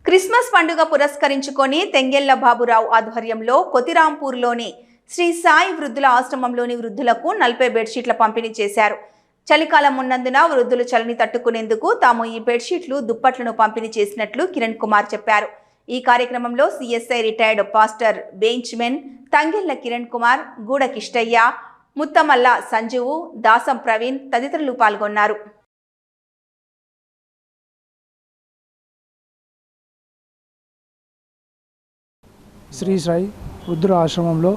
Christmas పండుగ పురస్కరించుకొని తెంగెళ్ల బాబురావు ఆధ్వర్యంలో కొతిరాంపూర్లోని శ్రీ సాయి వృద్ధుల ఆశ్రమంలోని వృద్ధులకు 40 బెడ్షీట్ల పంపిణీ చేశారు. చలికాలం ఉన్నందున వృద్ధులు చలిని తట్టుకునేందుకు తాము ఈ బెడ్షీట్లు దుప్పట్లను పంపిణీ చేసినట్లు కిరణ్ కుమార్ చెప్పారు. ఈ కార్యక్రమంలో సిఎస్ఐ రిటైర్డ్ పాస్టర్ బెంచ్మెన్ తంగెళ్ల కిరణ్ కుమార్, గూడ కిష్టయ్య, ముత్తమల్ల సంజువు, దాసం ప్రవీణ్ తదితరులు పాల్గొన్నారు. శ్రీ సాయి వృద్ధుల ఆశ్రమంలో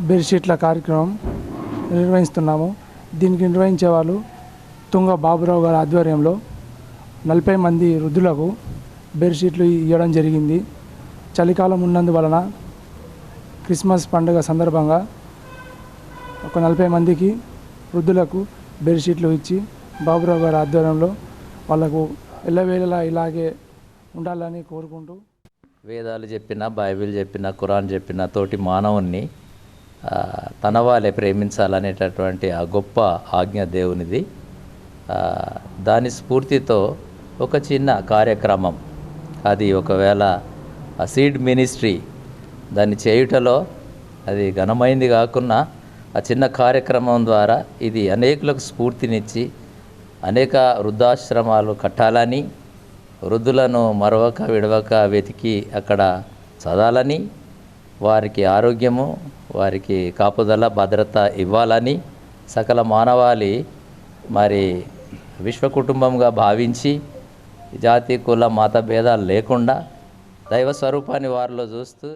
బెడ్షీట్ల కార్యక్రమం నిర్వహిస్తున్నాము. దీనికి నిర్వహించే వాళ్ళు తుంగ బాబురావు గారి ఆధ్వర్యంలో 40 మంది వృద్ధులకు బెడ్షీట్లు ఇవ్వడం జరిగింది. చలికాలం ఉన్నందువలన క్రిస్మస్ పండుగ సందర్భంగా ఒక 40 మందికి వృద్ధులకు బెడ్షీట్లు ఇచ్చి బాబురావు గారి ఆధ్వర్యంలో వాళ్ళకు ఎల్లవేళలా ఇలాగే ఉండాలని కోరుకుంటూ, వేదాలు చెప్పిన, బైబిల్ చెప్పిన, ఖురాన్ చెప్పిన తోటి మానవుణ్ణి తన వాళ్ళే ప్రేమించాలనేటటువంటి ఆ గొప్ప ఆజ్ఞ దేవునిది. దాని స్ఫూర్తితో ఒక చిన్న కార్యక్రమం, అది ఒకవేళ ఆ సీడ్ మినిస్ట్రీ దాన్ని చేయుటలో అది ఘనమైంది కాకున్నా ఆ చిన్న కార్యక్రమం ద్వారా ఇది అనేకులకు స్ఫూర్తినిచ్చి అనేక వృద్ధాశ్రమాలు కట్టాలని, వృద్ధులను మరవక విడవక వెతికి అక్కడ చదాలని, వారికి ఆరోగ్యము, వారికి కాపుదల, భద్రత ఇవ్వాలని సకల మానవాళి మరి విశ్వ కుటుంబంగా భావించి జాతి కుల మత భేదాలు లేకుండా దైవ స్వరూపాన్ని వారిలో చూస్తూ